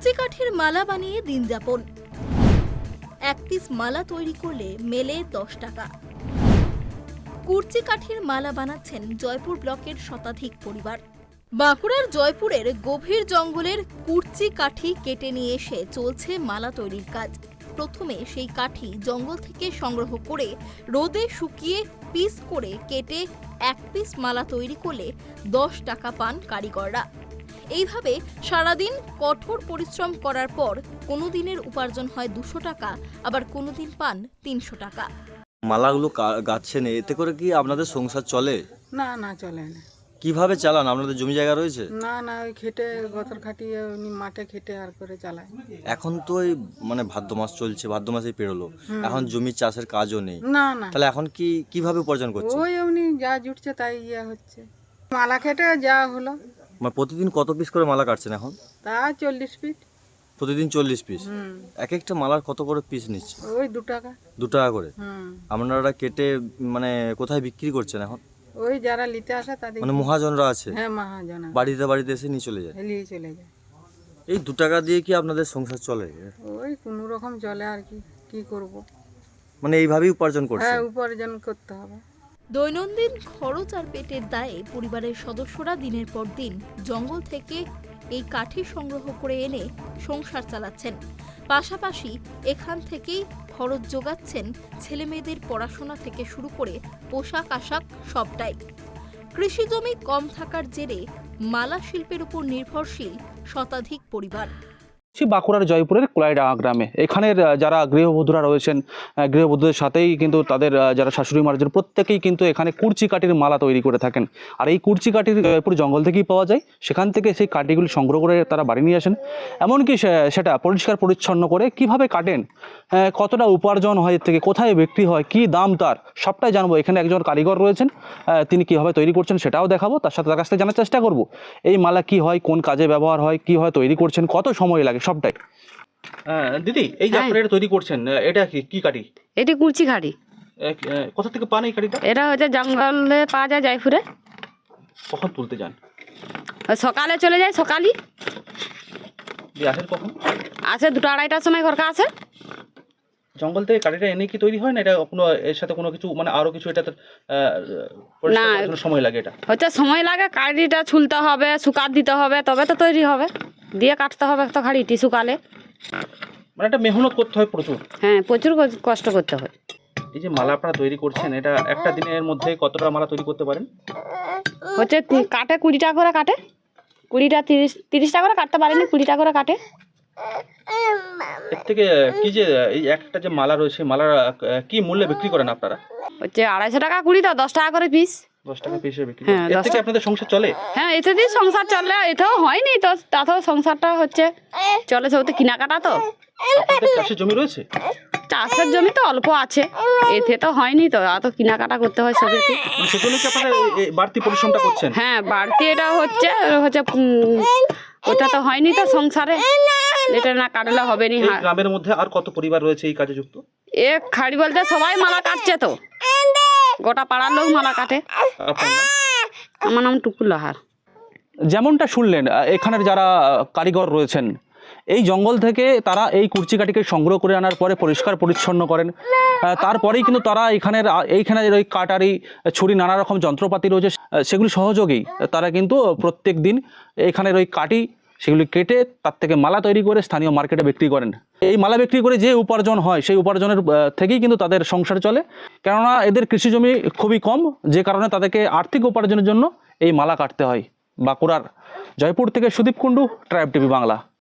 কুর্চি কাঠের মালা বানিয়ে দিন যাপন। এক পিস মালা তৈরি করলে মেলে 10 টাকা। কুর্চি কাঠের মালা বানাচ্ছেন জয়পুর ব্লকের শতাধিক পরিবার। বাঁকুড়ার জয়পুরের গভীর জঙ্গলের কুর্চি কাঠি কেটে নিয়ে এসে চলছে মালা তৈরির কাজ। প্রথমে সেই কাঠি জঙ্গল থেকে সংগ্রহ করে রোদে শুকিয়ে পিস করে কেটে এক পিস মালা তৈরি করলে 10 টাকা পান কারিগররা। এইভাবে সারাদিন কঠোর পরিশ্রম করার পর কোনো দিনের উপার্জন হয় 200 টাকা, আবার কোনো দিন পান 300 টাকা। মালাগুলো গাচ্ছেন, এতে করে কি আপনাদের সংসার চলে? না না, চলে না। কিভাবে চালান? আপনাদের জমি জায়গা রয়েছে? না না, ওই খেটে গতর খাটিয়ে উনি মাঠে খেটে আর করে চালায়। এখন তো ওই ভাদ্র মাস চলছে, ভাদ্র মাসেই পেরোলো, এখন জমি চাষের কাজও নেই। না না, তাহলে এখন কিভাবে উপার্জন করছে? ওই উনি যা জুটছে তাই ইয়ে হচ্ছে, মালা খেটে যা হলো। প্রতিদিন কত পিস করে মালা কাটছেন এখন? তা 40 ফিট। প্রতিদিন 40 পিস? হুম, এক একটা মালার কত করে পিস নিচ্ছে? ওই 2 টাকা। 2 টাকা করে? হুম, আপনারা কেটে কোথায় বিক্রি করছেন এখন? ওই যারা নিতে আসে তাদের। মহাজনরা আছে? হ্যাঁ, মহাজন বাড়িতে এসে নিয়ে চলে যায়? নিয়ে চলে যায়। এই 2 টাকা দিয়ে কি আপনাদের সংসার চলে? ওই কোনো রকম চলে আর কি করব। এইভাবেই উপার্জন করছে? হ্যাঁ, উপার্জন করতে হবে। দৈনন্দিন খরচ আর পেটের দায়ে পরিবারের সদস্যরা দিনের পর দিন জঙ্গল থেকে এই কাঠি সংগ্রহ করে এনে সংসার চালাচ্ছেন। পাশাপাশি এখান থেকেই খরচ যোগাচ্ছেন ছেলেমেয়েদের পড়াশোনা থেকে শুরু করে পোশাক আশাক সবটাই। কৃষি জমি কম থাকার জেরে মালা শিল্পের উপর নির্ভরশীল শতাধিক পরিবার। বাঁকুড়ার জয়পুরের কোলাইডাঙ্গা গ্রামে এখানের যারা গৃহবধূরা রয়েছেন, গৃহবধূদের সাথেই কিন্তু তাদের যারা শাশুড়ি মারা প্রত্যেকেই কিন্তু এখানে কুর্চি কাঠির মালা তৈরি করে থাকেন। আর এই কুর্চি কাঠির জয়পুর জঙ্গল থেকেই পাওয়া যায়, সেখান থেকে সেই কাঠিগুলি সংগ্রহ করে তারা বাড়ি নিয়ে আসেন। এমনকি সেটা পরিষ্কার পরিচ্ছন্ন করে কিভাবে কাটেন, কতটা উপার্জন হয় এর থেকে, কোথায় বিক্রি হয়, কি দাম তার, সবটাই জানবো। এখানে একজন কারিগর রয়েছেন, তিনি কীভাবে তৈরি করছেন সেটাও দেখাবো, তার সাথে তার কাছ থেকে জানার চেষ্টা করব এই মালা কি হয়, কোন কাজে ব্যবহার হয়, কীভাবে তৈরি করছেন, কত সময় লাগে, সবটাই। দিদি, এই যে আপনারা এটা তৈরি করছেন, এটা কি কাঠি? এটি কুর্চি কাঠি। কোথা থেকে পান এই কাঠিটা? এটা হচ্ছে জঙ্গলে পাওয়া যায় জয়পুরে। কখন তুলতে যান? ওই সকালে চলে যায়, সকালই আসেন কখন? আসে 2টা-2:30টার সময় ঘরকা আসে। জঙ্গল থেকে কাঠিটা এনে কি তৈরি হয় না? এটা কোনো এর সাথে কোনো কিছু আরো কিছু এটা না, সময় লাগে? এটা হচ্ছে সময় লাগে, কাঠিটা ছুলতে হবে, শুকাত দিতে হবে, তবে তো তৈরি হবে। দিয়ে কাটতে হবে তো খাড়িটি শুকালে। একটা মেহনত করতে হয় প্রচুর। হ্যাঁ, প্রচুর কষ্ট করতে হয়। এই যে মালা আপনারা তৈরি করছেন, এটা একটা দিনের মধ্যে কতটা মালা তৈরি করতে পারেন? হচ্ছে কাটে 20 টাকা করে কাটে, 20টা 30 টাকা করে কাটতে পারেনি, 20 টাকা করে কাটে। এর থেকে কি যে এই একটা যে মালা রয়েছে, মালার কি মূল্যে বিক্রি করেন আপনারা? হচ্ছে 250 টাকা 20, তো 10 টাকা করে পিস। 10 টাকা পিসে বিক্রি। হ্যাঁ, এর থেকে আপনাদের সংসার চলে? হ্যাঁ, এতে দিয়ে সংসার চলে। এতেও হয়নি তো, তাতেও সংসারটা হচ্ছে চলে। সব তো কেনাকাটা তো। আপনাদের চাষের জমি রয়েছে? চাষের জমি তো অল্প আছে, এতে তো হয়নি তো, এত কেনাকাটা করতে হয় সবেতে। সেজন্য কি আপনারা বাড়তি পরিশ্রমটা করছেন? হ্যাঁ, বাড়তি এটা হচ্ছে ওটা তো হয়নি তো সংসারে, এটা না কাটলে হবে নি। এই গ্রামের মধ্যে আর কত পরিবার রয়েছে এই কাজে যুক্ত? এক খাড়ি বলতে সবাই মালা কাটছে তো, গোটা পাড়ার লোক মালা কাটে। আপনার নাম? আমার নাম টুকু লাহার। যেমনটা শুনলেন, এখানের যারা কারিগর রয়েছেন, এই জঙ্গল থেকে তারা এই কুর্চি কাঠিকে সংগ্রহ করে আনার পরে পরিষ্কার পরিচ্ছন্ন করেন। তারপরেই কিন্তু তারা এইখানে ওই কাটারি, ছুরি, নানা রকম যন্ত্রপাতি রয়েছে, সেগুলি সহযোগেই তারা কিন্তু প্রত্যেক দিন এখানের ওই কাঠি সেগুলি কেটে তার থেকে মালা তৈরি করে স্থানীয় মার্কেটে বিক্রি করেন। এই মালা বিক্রি করে যে উপার্জন হয়, সেই উপার্জনের থেকেই কিন্তু তাদের সংসার চলে। কেননা এদের কৃষি জমি খুবই কম, যে কারণে তাদেরকে আর্থিক উপার্জনের জন্য এই মালা কাটতে হয়। বাঁকুড়ার জয়পুর থেকে সুদীপ কুণ্ডু, ট্রাইব টিভি বাংলা।